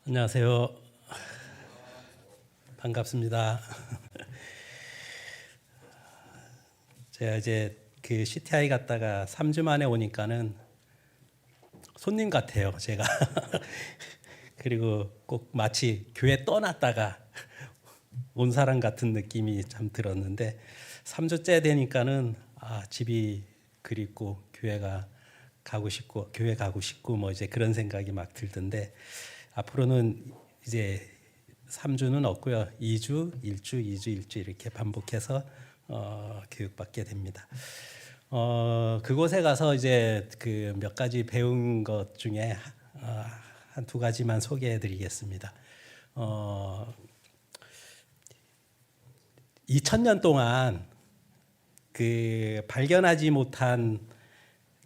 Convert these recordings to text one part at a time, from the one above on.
안녕하세요. 반갑습니다. 제가 이제 그 CTI 갔다가 3주 만에 오니까는 손님 같아요, 제가. 그리고 꼭 마치 교회 떠났다가 온 사람 같은 느낌이 참 들었는데 3주째 되니까는 집이 그립고 교회 가고 싶고 뭐 이제 그런 생각이 막 들던데 앞으로는 이제 3주는 없고요. 2주, 1주, 2주, 1주 이렇게 반복해서 교육받게 됩니다. 그곳에 가서 이제 그 몇 가지 배운 것 중에 한 두 가지만 소개해 드리겠습니다. 2000년 동안 그 발견하지 못한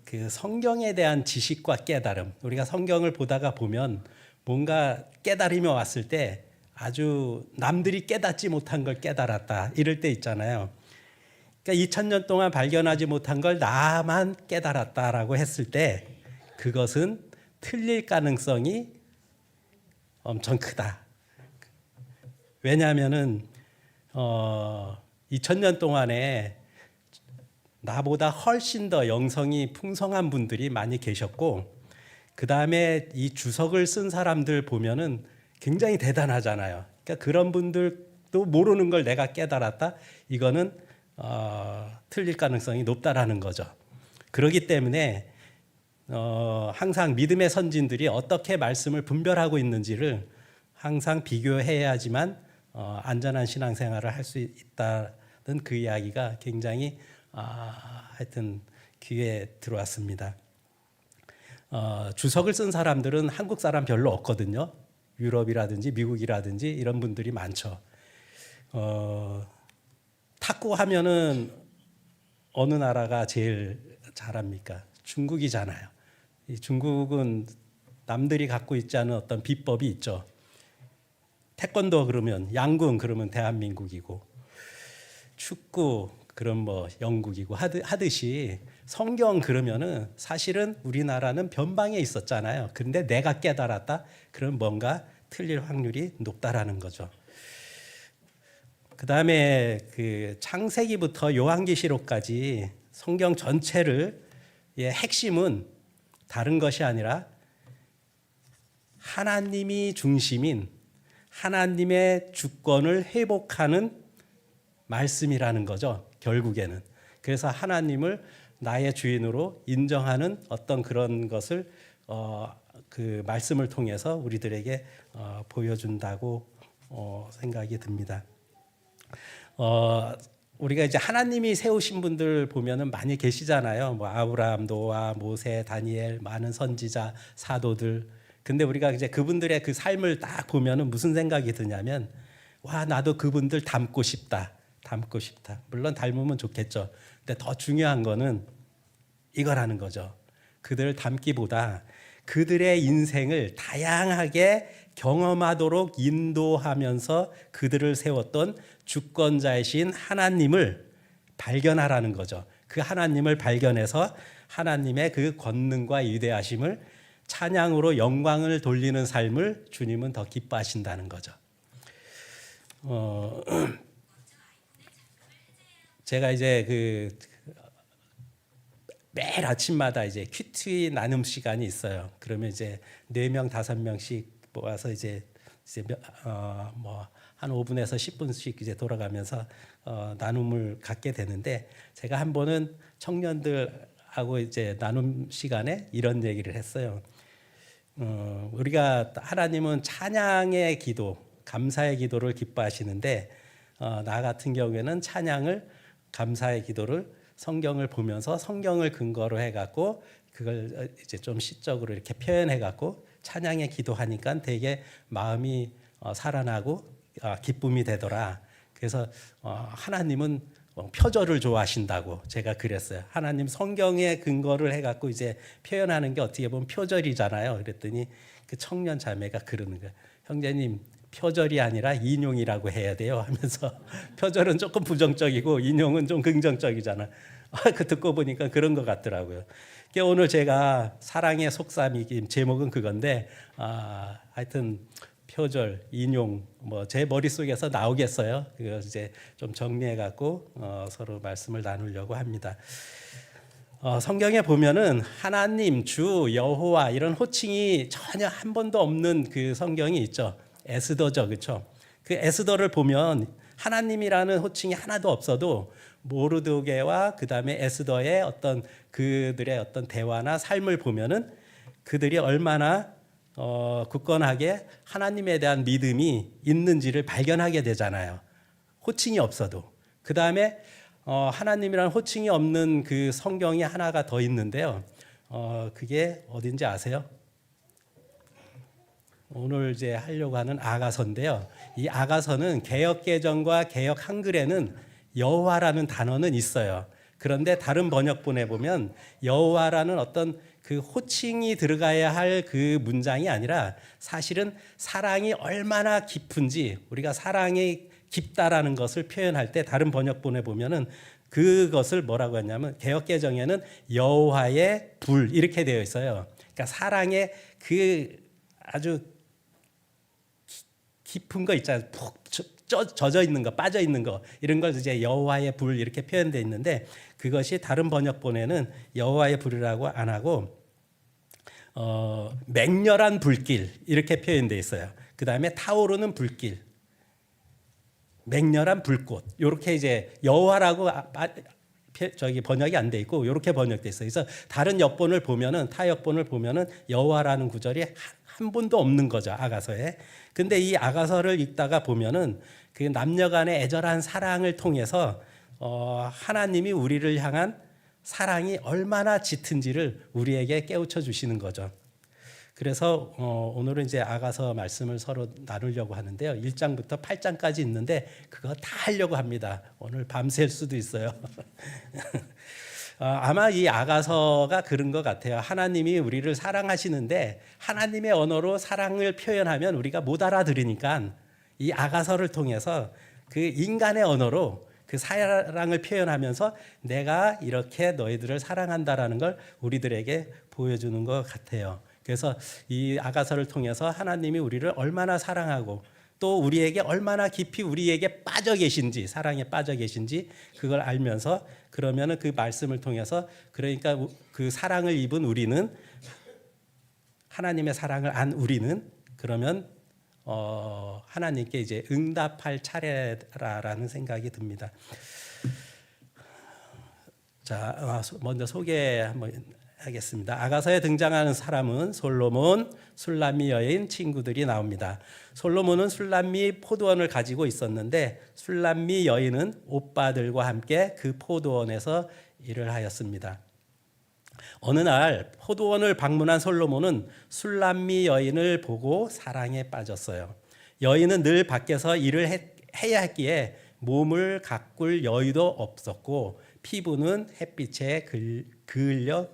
그 성경에 대한 지식과 깨달음, 우리가 성경을 보다가 보면 뭔가 깨달음이 왔을 때 아주 남들이 깨닫지 못한 걸 깨달았다 이럴 때 있잖아요. 그러니까 2000년 동안 발견하지 못한 걸 나만 깨달았다라고 했을 때 그것은 틀릴 가능성이 엄청 크다. 왜냐하면은 2000년 동안에 나보다 훨씬 더 영성이 풍성한 분들이 많이 계셨고 그 다음에 이 주석을 쓴 사람들 보면은 굉장히 대단하잖아요. 그러니까 그런 분들도 모르는 걸 내가 깨달았다. 이거는 틀릴 가능성이 높다라는 거죠. 그렇기 때문에 항상 믿음의 선진들이 어떻게 말씀을 분별하고 있는지를 항상 비교해야지만 안전한 신앙생활을 할 수 있다는 그 이야기가 굉장히 하여튼 귀에 들어왔습니다. 주석을 쓴 사람들은 한국 사람 별로 없거든요. 유럽이라든지 미국이라든지 이런 분들이 많죠. 탁구하면은 어느 나라가 제일 잘합니까? 중국이잖아요. 이 중국은 남들이 갖고 있지 않은 어떤 비법이 있죠. 태권도 그러면 양궁 그러면 대한민국이고 축구 그럼 뭐 영국이고 하듯이 성경 그러면은 사실은 우리나라는 변방에 있었잖아요. 근데 내가 깨달았다. 그럼 뭔가 틀릴 확률이 높다라는 거죠. 그다음에 그 창세기부터 요한계시록까지 성경 전체를 핵심은 다른 것이 아니라 하나님이 중심인 하나님의 주권을 회복하는 말씀이라는 거죠. 결국에는. 그래서 하나님을 나의 주인으로 인정하는 어떤 그런 것을 그 말씀을 통해서 우리들에게 보여준다고 생각이 듭니다. 우리가 이제 하나님이 세우신 분들 보면은 많이 계시잖아요. 뭐 아브라함, 노아, 모세, 다니엘, 많은 선지자, 사도들. 근데 우리가 이제 그분들의 그 삶을 딱 보면은 무슨 생각이 드냐면 와, 나도 그분들 닮고 싶다. 물론 닮으면 좋겠죠. 근데 더 중요한 거는 이거라는 거죠. 그들을 닮기보다 그들의 인생을 다양하게 경험하도록 인도하면서 그들을 세웠던 주권자이신 하나님을 발견하라는 거죠. 그 하나님을 발견해서 하나님의 그 권능과 위대하심을 찬양으로 영광을 돌리는 삶을 주님은 더 기뻐하신다는 거죠. 제가 이제 그 매일 아침마다 이제 큐티 나눔 시간이 있어요. 그러면 이제 4명, 5명씩 모아서 이제 뭐 한 5분에서 10분씩 이제 돌아가면서 나눔을 갖게 되는데 제가 한 번은 청년들하고 이제 나눔 시간에 이런 얘기를 했어요. 우리가 하나님은 찬양의 기도, 감사의 기도를 기뻐하시는데 나 같은 경우에는 찬양을 감사의 기도를 성경을 보면서 성경을 근거로 해갖고 그걸 이제 좀 시적으로 이렇게 표현해갖고 찬양의 기도하니까 되게 마음이 살아나고 기쁨이 되더라. 그래서 하나님은 표절을 좋아하신다고 제가 그랬어요. 하나님 성경에 근거를 해갖고 이제 표현하는 게 어떻게 보면 표절이잖아요. 그랬더니 그 청년 자매가 그러는 거예요. 형제님 표절이 아니라 인용이라고 해야 돼요 하면서 표절은 조금 부정적이고 인용은 좀 긍정적이잖아. 그 듣고 보니까 그런 것 같더라고요. 오늘 제가 사랑의 속삭임 제목은 그건데 하여튼 표절, 인용 뭐 제 머릿속에서 나오겠어요. 그거 이제 좀 정리해 갖고 서로 말씀을 나누려고 합니다. 성경에 보면은 하나님, 주, 여호와 이런 호칭이 전혀 한 번도 없는 그 성경이 있죠. 에스더죠, 그렇죠? 그 에스더를 보면 하나님이라는 호칭이 하나도 없어도 모르드게와 그 다음에 에스더의 어떤 그들의 어떤 대화나 삶을 보면은 그들이 얼마나 굳건하게 하나님에 대한 믿음이 있는지를 발견하게 되잖아요. 호칭이 없어도. 그 다음에 하나님이라는 호칭이 없는 그 성경이 하나가 더 있는데요. 그게 어딘지 아세요? 오늘 이제 하려고 하는 아가서인데요. 이 아가서는 개역 개정과 개역 한글에는 여호와라는 단어는 있어요. 그런데 다른 번역본에 보면 여호와라는 어떤 그 호칭이 들어가야 할 그 문장이 아니라 사실은 사랑이 얼마나 깊은지 우리가 사랑이 깊다라는 것을 표현할 때 다른 번역본에 보면은 그것을 뭐라고 했냐면 개역개정에는 여호와의 불 이렇게 되어 있어요. 그러니까 사랑의 그 아주 깊은 거 있잖아요. 푹 젖어 있는 거, 빠져 있는 거 이런 걸 이제 여호와의 불 이렇게 표현되어 있는데 그것이 다른 번역본에는 여호와의 불이라고 안 하고 맹렬한 불길 이렇게 표현되어 있어요. 그 다음에 타오르는 불길, 맹렬한 불꽃 이렇게 이제 여호와라고 저기 번역이 안 돼 있고 이렇게 번역돼 있어요. 그래서 다른 역본을 보면은 타 역본을 보면은 여호와라는 구절이 한 번도 없는 거죠 아가서에. 근데 이 아가서를 읽다가 보면은 그 남녀간의 애절한 사랑을 통해서 하나님이 우리를 향한 사랑이 얼마나 짙은지를 우리에게 깨우쳐 주시는 거죠. 그래서 오늘은 이제 아가서 말씀을 서로 나누려고 하는데요. 1장부터 8장까지 있는데 그거 다 하려고 합니다. 오늘 밤샐 수도 있어요. 아마 이 아가서가 그런 것 같아요. 하나님이 우리를 사랑하시는데 하나님의 언어로 사랑을 표현하면 우리가 못 알아들으니까 이 아가서를 통해서 그 인간의 언어로 그 사랑을 표현하면서 내가 이렇게 너희들을 사랑한다라는 걸 우리들에게 보여주는 것 같아요. 그래서 이 아가서를 통해서 하나님이 우리를 얼마나 사랑하고 또 우리에게 얼마나 깊이 우리에게 빠져 계신지 사랑에 빠져 계신지 그걸 알면서 그러면은 그 말씀을 통해서 그러니까 그 사랑을 입은 우리는 하나님의 사랑을 안 우리는 그러면 하나님께 이제 응답할 차례라는 생각이 듭니다. 자, 먼저 소개 한번 하겠습니다. 아가서에 등장하는 사람은 솔로몬, 술람미 여인 친구들이 나옵니다. 솔로몬은 술람미 포도원을 가지고 있었는데 술람미 여인은 오빠들과 함께 그 포도원에서 일을 하였습니다. 어느 날 포도원을 방문한 솔로몬은 술람미 여인을 보고 사랑에 빠졌어요. 여인은 늘 밖에서 일을 해야 했기에 몸을 가꿀 여유도 없었고 피부는 햇빛에 그을려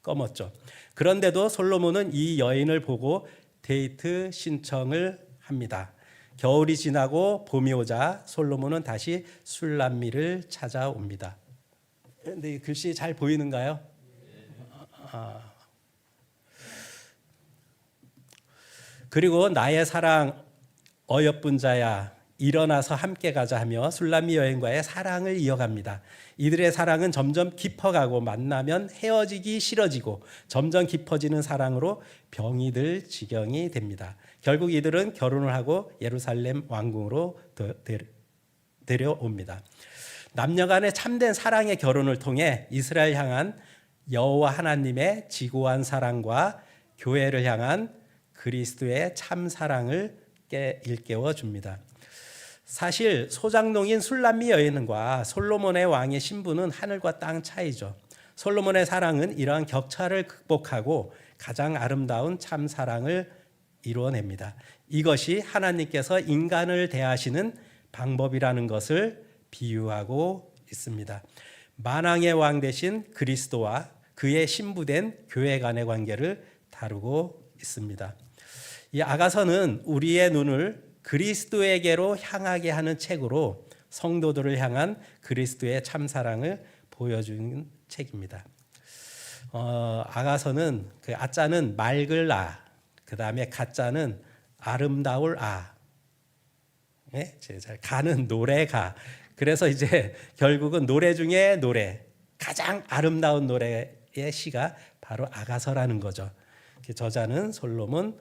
검었죠. 그런데도 솔로몬은 이 여인을 보고 데이트 신청을 합니다. 겨울이 지나고 봄이 오자 솔로몬은 다시 술람미를 찾아옵니다. 근데 이 글씨 잘 보이는가요? 그리고 나의 사랑 어여쁜 자야 일어나서 함께 가자 하며 술람미 여인과의 사랑을 이어갑니다. 이들의 사랑은 점점 깊어가고 만나면 헤어지기 싫어지고 점점 깊어지는 사랑으로 병이 들 지경이 됩니다. 결국 이들은 결혼을 하고 예루살렘 왕궁으로 데려옵니다. 남녀 간의 참된 사랑의 결혼을 통해 이스라엘 향한 여호와 하나님의 지고한 사랑과 교회를 향한 그리스도의 참 사랑을 일깨워 줍니다. 사실 소장농인 술람미 여인과 솔로몬의 왕의 신부는 하늘과 땅 차이죠. 솔로몬의 사랑은 이러한 격차를 극복하고 가장 아름다운 참 사랑을 이루어냅니다. 이것이 하나님께서 인간을 대하시는 방법이라는 것을 비유하고 있습니다. 만왕의 왕 되신 그리스도와 그의 신부된 교회 간의 관계를 다루고 있습니다. 이 아가서는 우리의 눈을 그리스도에게로 향하게 하는 책으로 성도들을 향한 그리스도의 참사랑을 보여주는 책입니다. 아가서는 그 아자는 맑을 아, 그 다음에 가자는 아름다울 아, 네? 가는 노래가. 그래서 이제 결국은 노래 중에 노래, 가장 아름다운 노래의 시가 바로 아가서라는 거죠. 저자는 솔로몬,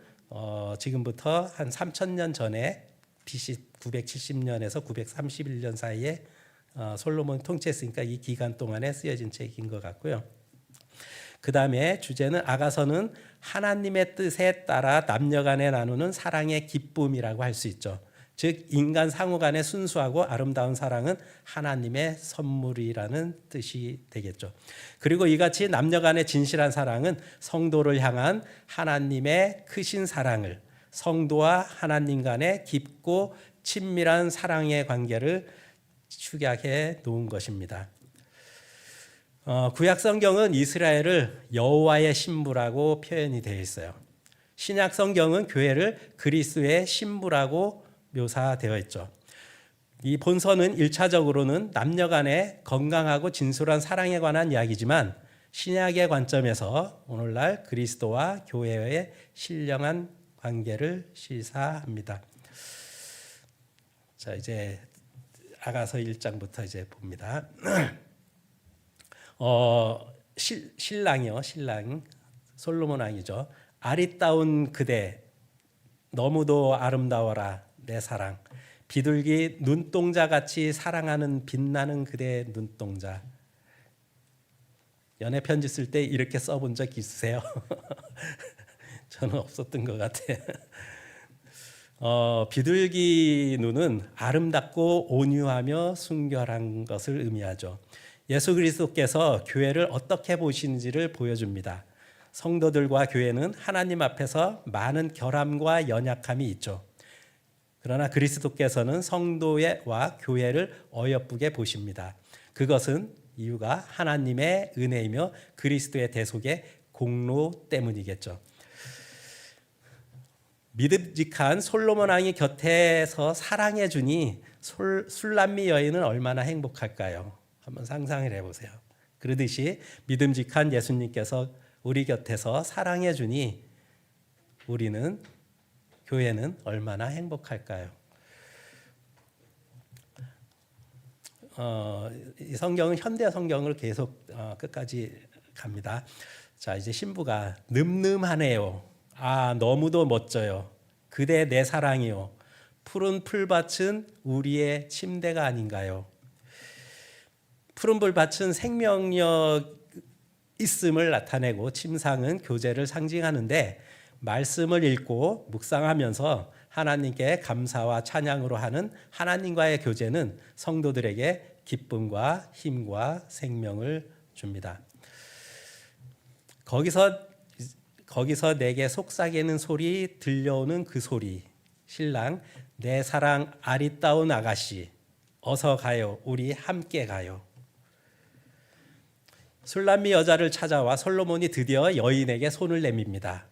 지금부터 한 3,000년 전에 BC 970년에서 931년 사이에 솔로몬 통치했으니까 이 기간 동안에 쓰여진 책인 것 같고요. 그 다음에 주제는 아가서는 하나님의 뜻에 따라 남녀간에 나누는 사랑의 기쁨이라고 할 수 있죠. 즉 인간 상호간의 순수하고 아름다운 사랑은 하나님의 선물이라는 뜻이 되겠죠. 그리고 이같이 남녀간의 진실한 사랑은 성도를 향한 하나님의 크신 사랑을, 성도와 하나님 간의 깊고 친밀한 사랑의 관계를 축약해 놓은 것입니다. 구약 성경은 이스라엘을 여호와의 신부라고 표현이 되어 있어요. 신약 성경은 교회를 그리스도의 신부라고 묘사되어 있죠. 이 본서는 1차적으로는 남녀 간의 건강하고 진솔한 사랑에 관한 이야기지만 신약의 관점에서 오늘날 그리스도와 교회의 신령한 관계를 시사합니다. 자, 이제 아가서 1장부터 이제 봅니다. 신랑이요, 신랑 솔로몬 왕이죠. 아리따운 그대, 너무도 아름다워라 내 사랑. 비둘기 눈동자 같이 사랑하는 빛나는 그대의 눈동자. 연애 편지 쓸 때 이렇게 써본 적 있으세요? 저는 없었던 것 같아요. 비둘기 눈은 아름답고 온유하며 순결한 것을 의미하죠. 예수 그리스도께서 교회를 어떻게 보시는지를 보여줍니다. 성도들과 교회는 하나님 앞에서 많은 결함과 연약함이 있죠. 그러나 그리스도께서는 성도와 교회를 어여쁘게 보십니다. 그것은 이유가 하나님의 은혜이며 그리스도의 대속의 공로 때문이겠죠. 믿음직한 솔로몬 왕이 곁에서 사랑해 주니 술람미 여인은 얼마나 행복할까요? 한번 상상을 해보세요. 그러듯이 믿음직한 예수님께서 우리 곁에서 사랑해 주니 우리는, 교회는 얼마나 행복할까요? 이 성경은 현대 성경을 계속 끝까지 갑니다. 자, 이제 신부가 늠름하네요. 아, 너무도 멋져요. 그대 내 사랑이요. 푸른 풀밭은 우리의 침대가 아닌가요? 푸른 풀밭은 생명력 있음을 나타내고 침상은 교제를 상징하는데 말씀을 읽고 묵상하면서 하나님께 감사와 찬양으로 하는 하나님과의 교제는 성도들에게 기쁨과 힘과 생명을 줍니다. 거기서 내게 속삭이는 소리, 들려오는 그 소리. 신랑, 내 사랑 아리따운 아가씨, 어서 가요. 우리 함께 가요. 술람미 여자를 찾아와 솔로몬이 드디어 여인에게 손을 내밉니다.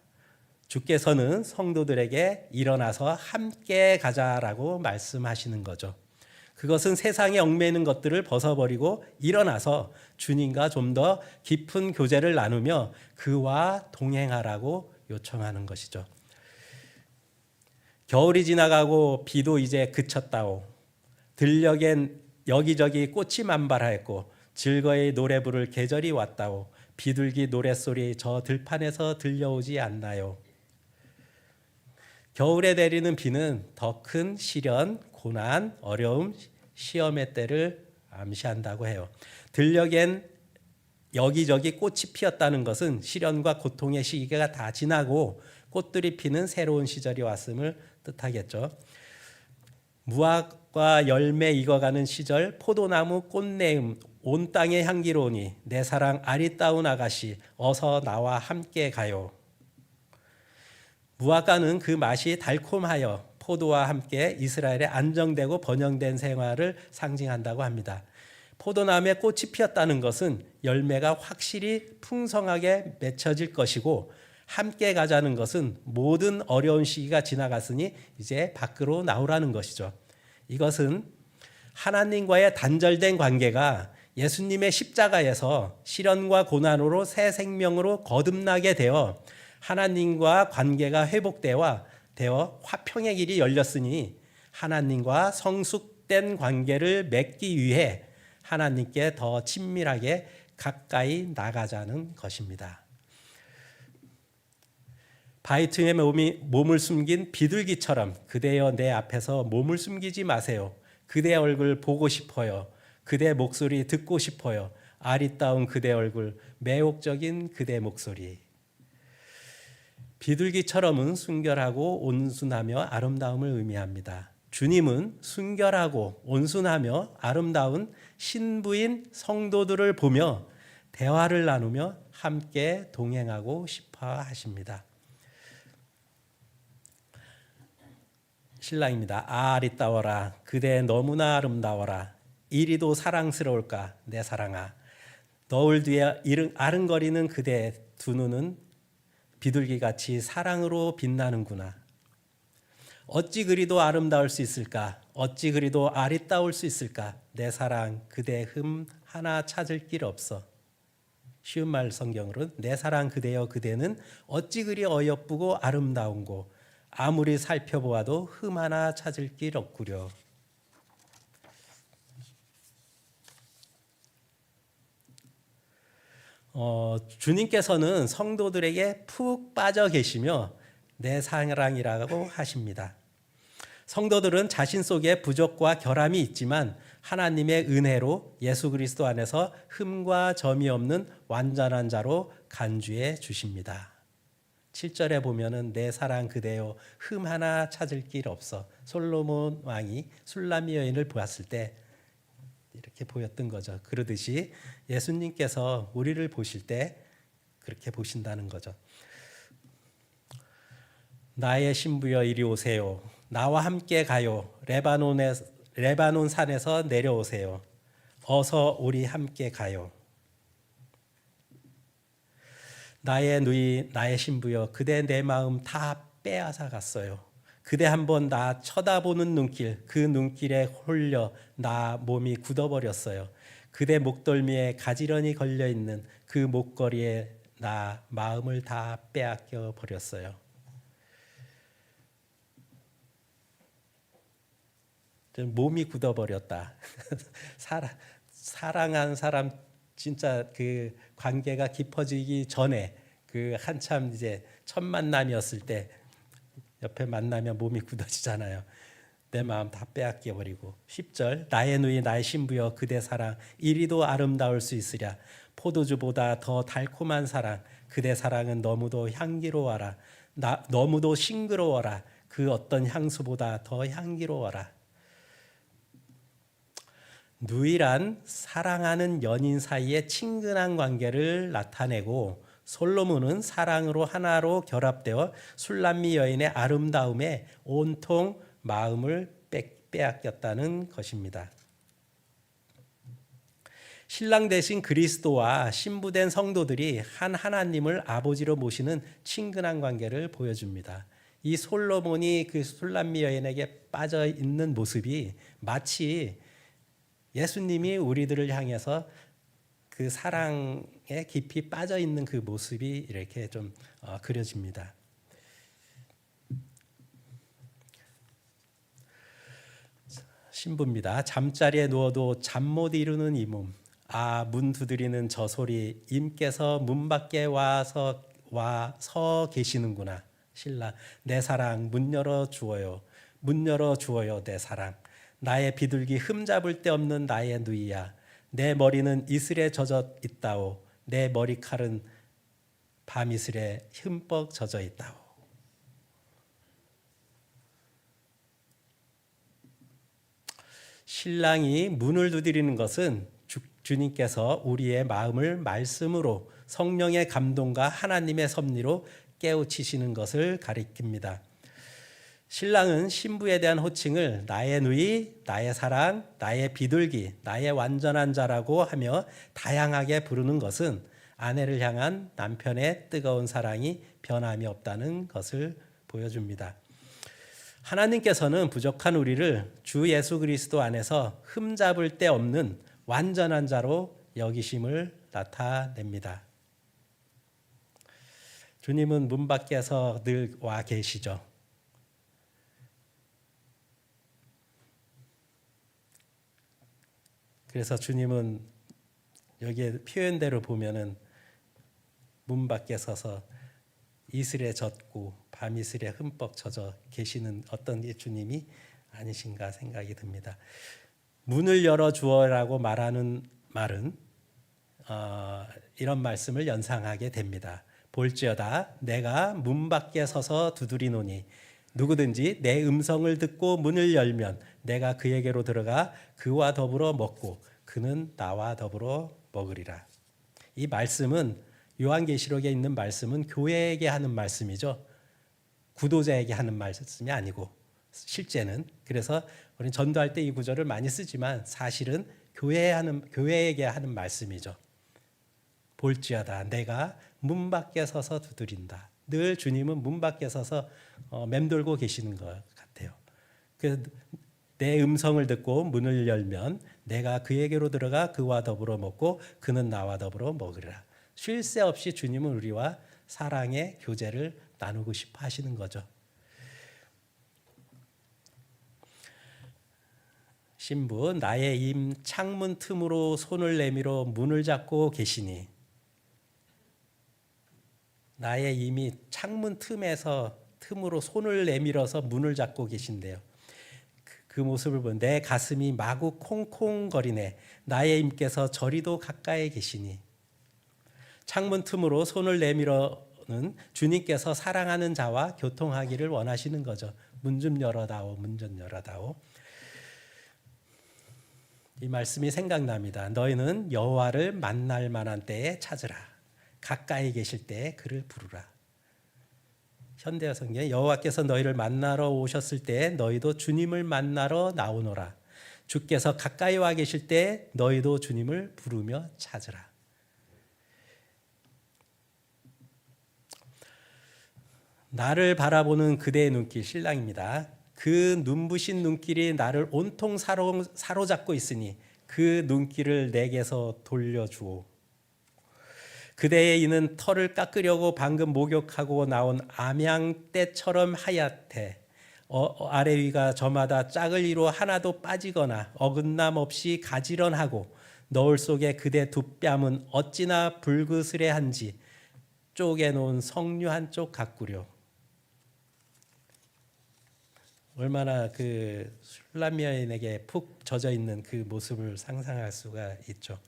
주께서는 성도들에게 일어나서 함께 가자라고 말씀하시는 거죠. 그것은 세상에 얽매이는 것들을 벗어버리고 일어나서 주님과 좀 더 깊은 교제를 나누며 그와 동행하라고 요청하는 것이죠. 겨울이 지나가고 비도 이제 그쳤다오. 들녘엔 여기저기 꽃이 만발하였고 즐거이 노래 부를 계절이 왔다오. 비둘기 노랫소리 저 들판에서 들려오지 않나요? 겨울에 내리는 비는 더 큰 시련, 고난, 어려움, 시험의 때를 암시한다고 해요. 들녘엔 여기저기 꽃이 피었다는 것은 시련과 고통의 시기가 다 지나고 꽃들이 피는 새로운 시절이 왔음을 뜻하겠죠. 무화과 열매 익어가는 시절, 포도나무 꽃내음, 온 땅의 향기로우니 내 사랑 아리따운 아가씨, 어서 나와 함께 가요. 무화과는 그 맛이 달콤하여 포도와 함께 이스라엘의 안정되고 번영된 생활을 상징한다고 합니다. 포도나무에 꽃이 피었다는 것은 열매가 확실히 풍성하게 맺혀질 것이고 함께 가자는 것은 모든 어려운 시기가 지나갔으니 이제 밖으로 나오라는 것이죠. 이것은 하나님과의 단절된 관계가 예수님의 십자가에서 시련과 고난으로 새 생명으로 거듭나게 되어 하나님과 관계가 회복되어 화평의 길이 열렸으니 하나님과 성숙된 관계를 맺기 위해 하나님께 더 친밀하게 가까이 나가자는 것입니다. 바위 틈에 몸을 숨긴 비둘기처럼 그대여 내 앞에서 몸을 숨기지 마세요. 그대 얼굴 보고 싶어요. 그대 목소리 듣고 싶어요. 아리따운 그대 얼굴, 매혹적인 그대 목소리. 비둘기처럼은 순결하고 온순하며 아름다움을 의미합니다. 주님은 순결하고 온순하며 아름다운 신부인 성도들을 보며 대화를 나누며 함께 동행하고 싶어 하십니다. 신랑입니다. 아리따워라. 그대 너무나 아름다워라. 이리도 사랑스러울까 내 사랑아. 너울 뒤에 아른거리는 그대 두 눈은 비둘기같이 사랑으로 빛나는구나. 어찌 그리도 아름다울 수 있을까? 어찌 그리도 아리따울 수 있을까? 내 사랑 그대 흠 하나 찾을 길 없어. 쉬운 말 성경으로는 내 사랑 그대여 그대는 어찌 그리 어여쁘고 아름다운고 아무리 살펴보아도 흠 하나 찾을 길 없구려. 주님께서는 성도들에게 푹 빠져 계시며 내 사랑이라고 하십니다. 성도들은 자신 속에 부족과 결함이 있지만 하나님의 은혜로 예수 그리스도 안에서 흠과 점이 없는 완전한 자로 간주해 주십니다. 7절에 보면은 내 사랑 그대여 흠 하나 찾을 길 없어. 솔로몬 왕이 술람미 여인을 보았을 때 이렇게 보였던 거죠. 그러듯이 예수님께서 우리를 보실 때 그렇게 보신다는 거죠. 나의 신부여 이리 오세요. 나와 함께 가요. 레바논 산에서 내려오세요. 어서 우리 함께 가요. 나의 누이 나의 신부여 그대 내 마음 다 빼앗아 갔어요. 그대 한번 나 쳐다보는 눈길 그 눈길에 홀려 나 몸이 굳어버렸어요. 그대 목덜미에 가지런히 걸려있는 그 목걸이에 나 마음을 다 빼앗겨 버렸어요. 몸이 굳어버렸다. 사랑한 사람 진짜 그 관계가 깊어지기 전에 그 한참 이제 첫 만남이었을 때 옆에 만나면 몸이 굳어지잖아요. 내 마음 다 빼앗겨 버리고. 10절 나의 누이 나의 신부여 그대 사랑 이리도 아름다울 수 있으랴. 포도주보다 더 달콤한 사랑 그대 사랑은 너무도 향기로워라. 너무도 싱그러워라. 그 어떤 향수보다 더 향기로워라. 누이란 사랑하는 연인 사이의 친근한 관계를 나타내고 솔로몬은 사랑으로 하나로 결합되어 술람미 여인의 아름다움에 온통 마음을 빼앗겼다는 것입니다. 신랑 대신 그리스도와 신부된 성도들이 한 하나님을 아버지로 모시는 친근한 관계를 보여줍니다. 이 솔로몬이 그 술람미 여인에게 빠져 있는 모습이 마치 예수님이 우리들을 향해서 그 사랑에 깊이 빠져 있는 그 모습이 이렇게 좀 그려집니다. 신부입니다. 잠자리에 누워도 잠 못 이루는 이 몸. 아, 문 두드리는 저 소리. 임께서 문 밖에 와서 서 계시는구나. 신랑, 내 사랑 문 열어 주어요. 문 열어 주어요, 내 사랑. 나의 비둘기 흠잡을 데 없는 나의 누이야. 내 머리는 이슬에 젖어 있다오. 내 머리칼은 밤이슬에 흠뻑 젖어 있다오. 신랑이 문을 두드리는 것은 주님께서 우리의 마음을 말씀으로 성령의 감동과 하나님의 섭리로 깨우치시는 것을 가리킵니다. 신랑은 신부에 대한 호칭을 나의 누이, 나의 사랑, 나의 비둘기, 나의 완전한 자라고 하며 다양하게 부르는 것은 아내를 향한 남편의 뜨거운 사랑이 변함이 없다는 것을 보여줍니다. 하나님께서는 부족한 우리를 주 예수 그리스도 안에서 흠잡을 데 없는 완전한 자로 여기심을 나타냅니다. 주님은 문 밖에서 늘 와 계시죠. 그래서 주님은 여기에 표현대로 보면은 문 밖에 서서 이슬에 젖고 밤이슬에 흠뻑 젖어 계시는 어떤 주님이 아니신가 생각이 듭니다. 문을 열어 주어라고 말하는 말은 이런 말씀을 연상하게 됩니다. 볼지어다 내가 문 밖에 서서 두드리노니 누구든지 내 음성을 듣고 문을 열면 내가 그에게로 들어가 그와 더불어 먹고 그는 나와 더불어 먹으리라. 이 말씀은 요한계시록에 있는 말씀은 교회에게 하는 말씀이죠. 구도자에게 하는 말씀이 아니고 실제는 그래서 우리는 전도할 때 이 구절을 많이 쓰지만 사실은 교회에게 하는 말씀이죠. 볼지어다 내가 문 밖에 서서 두드린다. 늘 주님은 문 밖에 서서 맴돌고 계시는 것 같아요. 그래서 내 음성을 듣고 문을 열면 내가 그에게로 들어가 그와 더불어 먹고 그는 나와 더불어 먹으리라. 쉴 새 없이 주님은 우리와 사랑의 교제를 나누고 싶어 하시는 거죠. 신부 나의 임 창문 틈으로 손을 내밀어 문을 잡고 계시니 나의 임이 창문 틈으로 손을 내밀어서 문을 잡고 계신데요. 그 모습을 보면 내 가슴이 마구 콩콩거리네. 나의 임께서 저리도 가까이 계시니. 창문 틈으로 손을 내밀어는 주님께서 사랑하는 자와 교통하기를 원하시는 거죠. 문 좀 열어다오, 문 좀 열어다오. 이 말씀이 생각납니다. 너희는 여호와를 만날 만한 때에 찾으라. 가까이 계실 때에 그를 부르라. 현대어 성경에 여호와께서 너희를 만나러 오셨을 때 너희도 주님을 만나러 나오노라. 주께서 가까이 와 계실 때 너희도 주님을 부르며 찾으라. 나를 바라보는 그대의 눈길 신랑입니다. 그 눈부신 눈길이 나를 온통 사로잡고 있으니 그 눈길을 내게서 돌려주오. 그대의 이는 털을 깎으려고 방금 목욕하고 나온 암양떼처럼 하얗대. 아래 위가 저마다 짝을 이루어 하나도 빠지거나 어긋남 없이 가지런하고 너울 속에 그대 두 뺨은 어찌나 불그스레한지 쪼개놓은 석류 한 쪽 같구려. 얼마나 그 술람 여인에게 푹 젖어 있는 그 모습을 상상할 수가 있죠.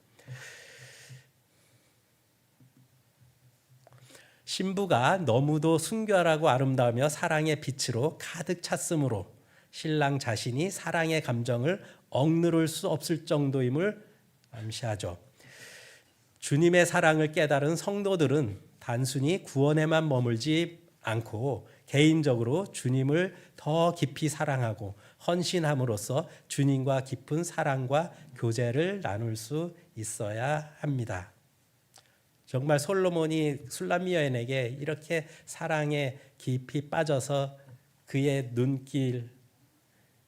신부가 너무도 순결하고 아름다우며 사랑의 빛으로 가득 찼으므로 신랑 자신이 사랑의 감정을 억누를 수 없을 정도임을 암시하죠. 주님의 사랑을 깨달은 성도들은 단순히 구원에만 머물지 않고 개인적으로 주님을 더 깊이 사랑하고 헌신함으로써 주님과 깊은 사랑과 교제를 나눌 수 있어야 합니다. 정말 솔로몬이 술람 여인에게 이렇게 사랑에 깊이 빠져서 그의 눈길,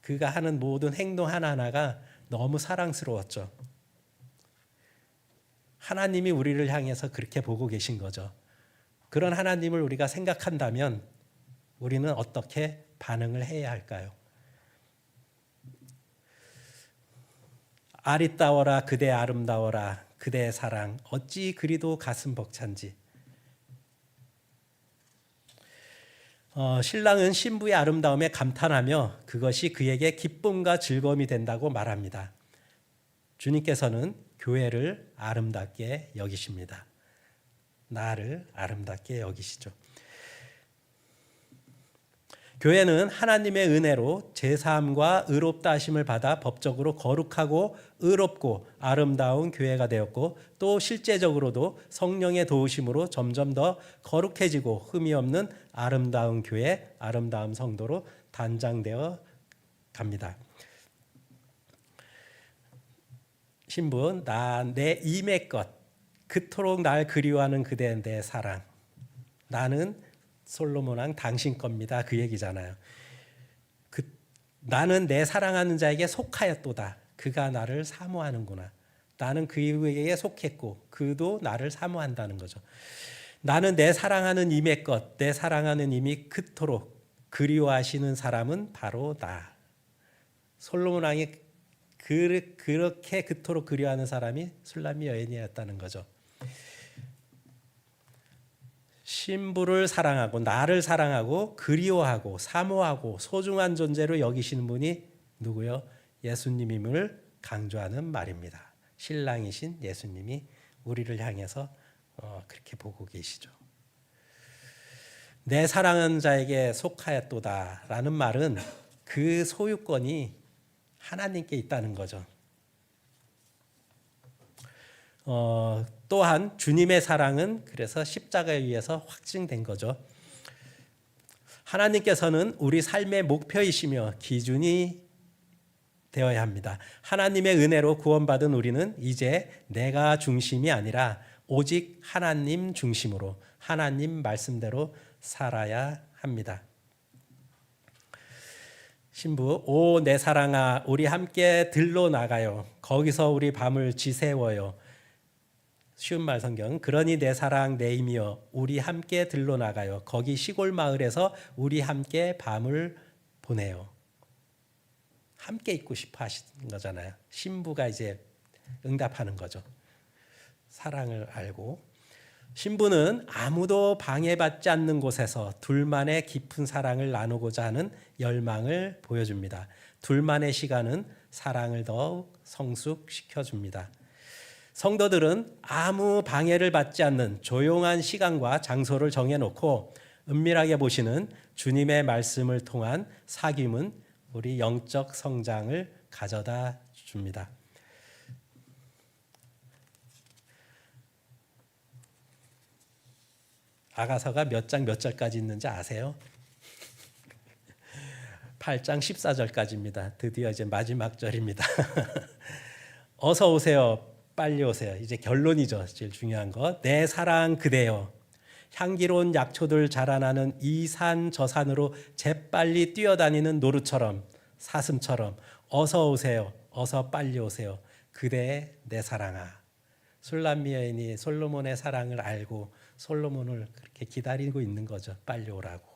그가 하는 모든 행동 하나하나가 너무 사랑스러웠죠. 하나님이 우리를 향해서 그렇게 보고 계신 거죠. 그런 하나님을 우리가 생각한다면 우리는 어떻게 반응을 해야 할까요? 아리따워라 그대 아름다워라 그대의 사랑 어찌 그리도 가슴 벅찬지. 신랑은 신부의 아름다움에 감탄하며 그것이 그에게 기쁨과 즐거움이 된다고 말합니다. 주님께서는 교회를 아름답게 여기십니다. 나를 아름답게 여기시죠. 교회는 하나님의 은혜로 제사함과 의롭다 하심을 받아 법적으로 거룩하고 의롭고 아름다운 교회가 되었고 또 실제적으로도 성령의 도우심으로 점점 더 거룩해지고 흠이 없는 아름다운 교회, 아름다운 성도로 단장되어 갑니다. 신부, 내 임의 것, 그토록 날 그리워하는 그대 내 사랑. 나는 솔로몬 왕 당신 겁니다. 그 얘기잖아요. 나는 내 사랑하는 자에게 속하였도다. 그가 나를 사모하는구나. 나는 그에게 속했고 그도 나를 사모한다는 거죠. 나는 내 사랑하는 이의 것, 내 사랑하는 이미 그토록 그리워하시는 사람은 바로 나. 솔로몬 왕이 그렇게 그토록 그리워하는 사람이 술람미 여인이었다는 거죠. 신부를 사랑하고 나를 사랑하고 그리워하고 사모하고 소중한 존재로 여기시는 분이 누구요? 예수님임을 강조하는 말입니다. 신랑이신 예수님이 우리를 향해서 그렇게 보고 계시죠. 내 사랑하는 자에게 속하였도다라는 말은 그 소유권이 하나님께 있다는 거죠. 또한 주님의 사랑은 그래서 십자가에 의해서 확증된 거죠. 하나님께서는 우리 삶의 목표이시며 기준이 되어야 합니다. 하나님의 은혜로 구원받은 우리는 이제 내가 중심이 아니라 오직 하나님 중심으로 하나님 말씀대로 살아야 합니다. 신부, 오 내 사랑아 우리 함께 들로 나가요. 거기서 우리 밤을 지새워요. 쉬운 말 성경. 그러니 내 사랑 내 힘이여 우리 함께 들로 나가요. 거기 시골 마을에서 우리 함께 밤을 보내요. 함께 있고 싶어 하시는 거잖아요. 신부가 이제 응답하는 거죠. 사랑을 알고. 신부는 아무도 방해받지 않는 곳에서 둘만의 깊은 사랑을 나누고자 하는 열망을 보여줍니다. 둘만의 시간은 사랑을 더욱 성숙시켜줍니다. 성도들은 아무 방해를 받지 않는 조용한 시간과 장소를 정해놓고 은밀하게 보시는 주님의 말씀을 통한 사귐은 우리 영적 성장을 가져다 줍니다. 아가서가 몇 장 몇 절까지 있는지 아세요? 8장 14절까지입니다. 드디어 이제 마지막 절입니다. 어서 오세요. 빨리 오세요. 이제 결론이죠. 제일 중요한 거. 내 사랑 그대여. 향기로운 약초들 자라나는 이 산 저 산으로 재빨리 뛰어다니는 노루처럼 사슴처럼 어서 오세요. 어서 빨리 오세요. 그대 내 사랑아. 술람미 여인이 솔로몬의 사랑을 알고 솔로몬을 그렇게 기다리고 있는 거죠. 빨리 오라고.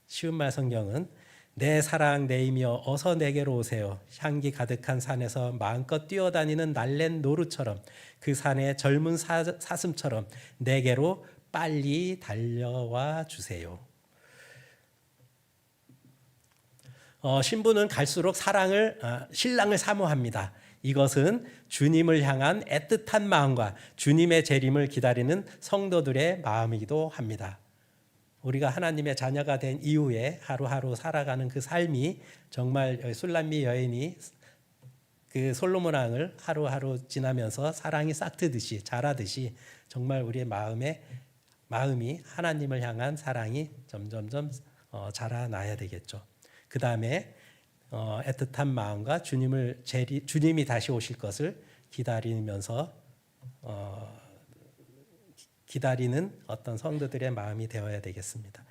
쉬운 말 성경은 내 사랑 내 힘이여 어서 내게로 오세요. 향기 가득한 산에서 마음껏 뛰어다니는 날랜 노루처럼 그 산의 젊은 사슴처럼 내게로 빨리 달려와 주세요. 신부는 갈수록 신랑을 사모합니다. 이것은 주님을 향한 애틋한 마음과 주님의 재림을 기다리는 성도들의 마음이기도 합니다. 우리가 하나님의 자녀가 된 이후에 하루하루 살아가는 그 삶이 정말 술람미 여인이 그 솔로몬 왕을 하루하루 지나면서 사랑이 싹트듯이 자라듯이 정말 우리의 마음이 하나님을 향한 사랑이 점점점 자라나야 되겠죠. 그 다음에 애틋한 마음과 주님이 다시 오실 것을 기다리면서 기다리는 어떤 성도들의 마음이 되어야 되겠습니다.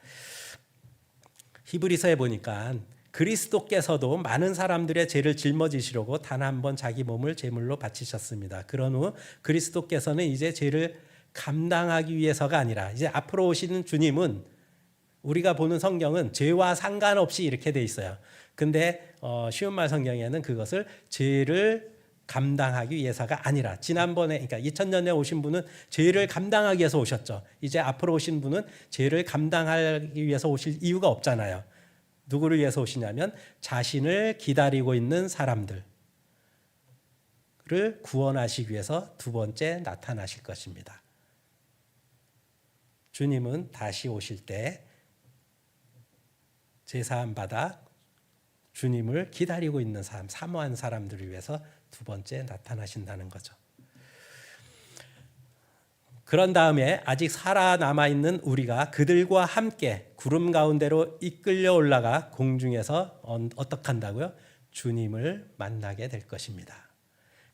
히브리서에 보니까 그리스도께서도 많은 사람들의 죄를 짊어지시려고 단 한 번 자기 몸을 제물로 바치셨습니다. 그런 후 그리스도께서는 이제 죄를 감당하기 위해서가 아니라 이제 앞으로 오시는 주님은 우리가 보는 성경은 죄와 상관없이 이렇게 돼 있어요. 근데 쉬운 말 성경에는 그것을 죄를 감당하기 위해서가 아니라 지난번에 그러니까 2000년에 오신 분은 죄를 감당하기 위해서 오셨죠. 이제 앞으로 오신 분은 죄를 감당하기 위해서 오실 이유가 없잖아요. 누구를 위해서 오시냐면 자신을 기다리고 있는 사람들을 구원하시기 위해서 두 번째 나타나실 것입니다. 주님은 다시 오실 때 제사함 받아 주님을 기다리고 있는 사람, 사모한 사람들을 위해서 두 번째 나타나신다는 거죠. 그런 다음에 아직 살아남아 있는 우리가 그들과 함께 구름 가운데로 이끌려 올라가 공중에서 어떻게 한다고요? 주님을 만나게 될 것입니다.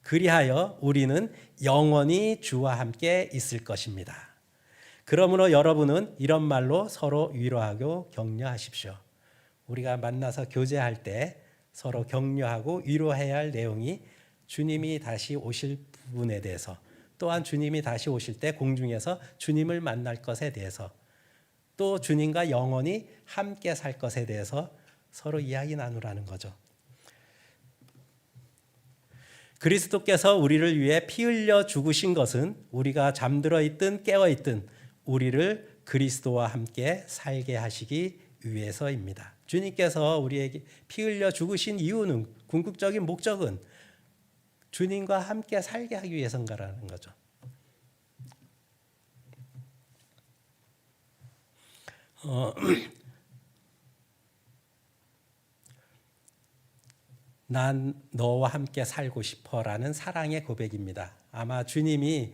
그리하여 우리는 영원히 주와 함께 있을 것입니다. 그러므로 여러분은 이런 말로 서로 위로하고 격려하십시오. 우리가 만나서 교제할 때 서로 격려하고 위로해야 할 내용이 주님이 다시 오실 부분에 대해서, 또한 주님이 다시 오실 때 공중에서 주님을 만날 것에 대해서, 또 주님과 영원히 함께 살 것에 대해서 서로 이야기 나누라는 거죠. 그리스도께서 우리를 위해 피 흘려 죽으신 것은 우리가 잠들어 있든 깨어 있든 우리를 그리스도와 함께 살게 하시기 위해서입니다. 주님께서 우리에게 피 흘려 죽으신 이유는, 궁극적인 목적은 주님과 함께 살게 하기 위해서인가라는 거죠. 난 너와 함께 살고 싶어라는 사랑의 고백입니다. 아마 주님이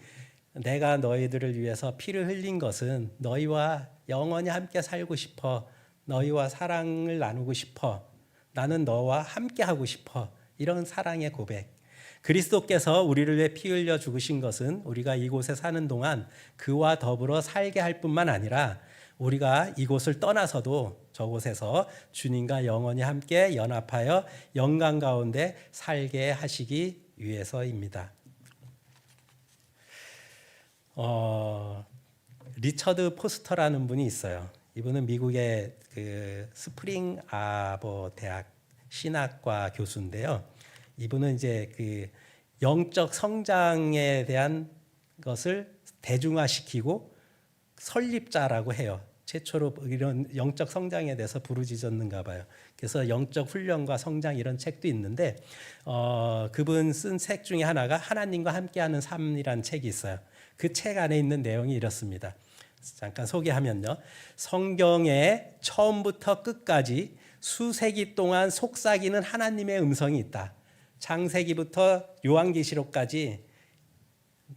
내가 너희들을 위해서 피를 흘린 것은 너희와 영원히 함께 살고 싶어, 너희와 사랑을 나누고 싶어, 나는 너와 함께 하고 싶어, 이런 사랑의 고백. 그리스도께서 우리를 위해 피 흘려 죽으신 것은 우리가 이곳에 사는 동안 그와 더불어 살게 할 뿐만 아니라 우리가 이곳을 떠나서도 저곳에서 주님과 영원히 함께 연합하여 영광 가운데 살게 하시기 위해서입니다. 리처드 포스터라는 분이 있어요. 이분은 미국의 그 스프링 아버 대학 신학과 교수인데요. 이분은 이제 그 영적 성장에 대한 것을 대중화시키고 설립자라고 해요. 최초로 이런 영적 성장에 대해서 부르짖었는가 봐요. 그래서 영적 훈련과 성장 이런 책도 있는데 그분 쓴 책 중에 하나가 하나님과 함께하는 삶이라는 책이 있어요. 그 책 안에 있는 내용이 이렇습니다. 잠깐 소개하면요. 성경에 처음부터 끝까지 수세기 동안 속삭이는 하나님의 음성이 있다. 창세기부터 요한계시록까지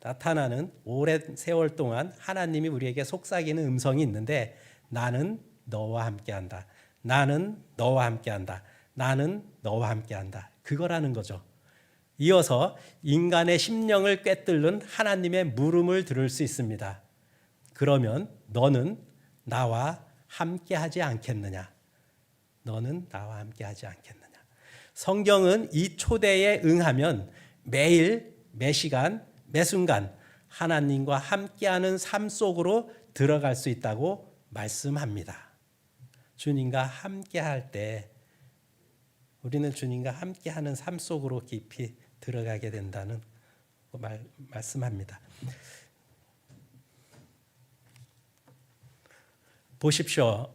나타나는 오랜 세월 동안 하나님이 우리에게 속삭이는 음성이 있는데, 나는 너와 함께한다. 나는 너와 함께한다. 나는 너와 함께한다. 그거라는 거죠. 이어서 인간의 심령을 꿰뚫는 하나님의 물음을 들을 수 있습니다. 그러면 너는 나와 함께하지 않겠느냐? 너는 나와 함께하지 않겠느냐? 성경은 이 초대에 응하면 매일, 매시간, 매순간 하나님과 함께하는 삶 속으로 들어갈 수 있다고 말씀합니다. 주님과 함께할 때 우리는 주님과 함께하는 삶 속으로 깊이 들어가게 된다는 말씀합니다. 보십시오.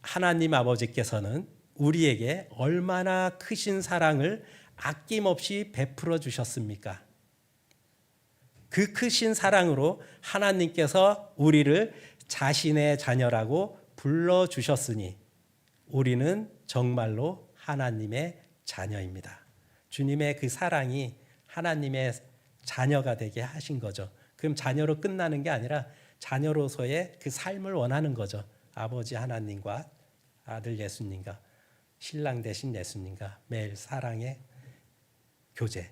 하나님 아버지께서는 우리에게 얼마나 크신 사랑을 아낌없이 베풀어 주셨습니까? 그 크신 사랑으로 하나님께서 우리를 자신의 자녀라고 불러주셨으니 우리는 정말로 하나님의 자녀입니다. 주님의 그 사랑이 하나님의 자녀가 되게 하신 거죠. 그럼 자녀로 끝나는 게 아니라 자녀로서의 그 삶을 원하는 거죠. 아버지 하나님과 아들 예수님과 신랑 되신 예수님과 매일 사랑의 교제.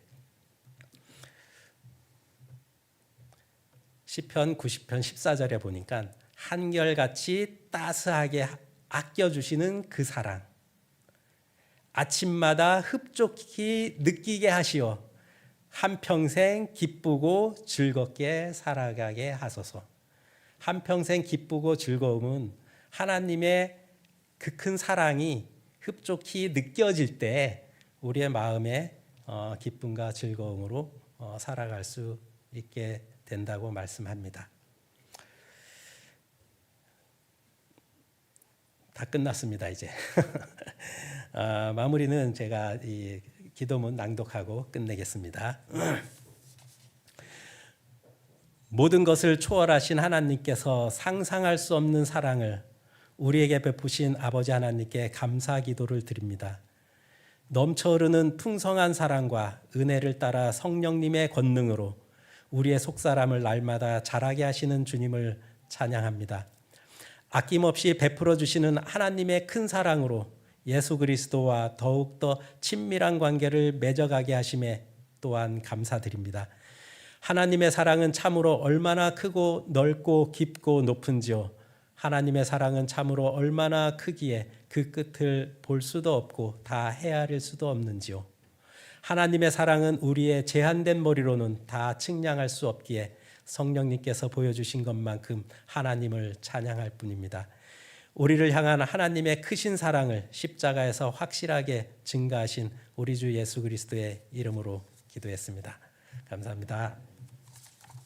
시편 90편 14절에 보니까 한결같이 따스하게 아껴주시는 그 사랑, 아침마다 흡족히 느끼게 하시어 한평생 기쁘고 즐겁게 살아가게 하소서. 한평생 기쁘고 즐거움은 하나님의 그 큰 사랑이 흡족히 느껴질 때 우리의 마음에 기쁨과 즐거움으로 살아갈 수 있게 된다고 말씀합니다. 다 끝났습니다. 이제 마무리는 제가 이 기도문 낭독하고 끝내겠습니다. 모든 것을 초월하신 하나님께서 상상할 수 없는 사랑을 우리에게 베푸신 아버지 하나님께 감사 기도를 드립니다. 넘쳐 흐르는 풍성한 사랑과 은혜를 따라 성령님의 권능으로 우리의 속사람을 날마다 자라게 하시는 주님을 찬양합니다. 아낌없이 베풀어 주시는 하나님의 큰 사랑으로 예수 그리스도와 더욱더 친밀한 관계를 맺어가게 하심에 또한 감사드립니다. 하나님의 사랑은 참으로 얼마나 크고 넓고 깊고 높은지요. 하나님의 사랑은 참으로 얼마나 크기에 그 끝을 볼 수도 없고 다 헤아릴 수도 없는지요. 하나님의 사랑은 우리의 제한된 머리로는 다 측량할 수 없기에 성령님께서 보여주신 것만큼 하나님을 찬양할 뿐입니다. 우리를 향한 하나님의 크신 사랑을 십자가에서 확실하게 증가하신 우리 주 예수 그리스도의 이름으로 기도했습니다. 감사합니다.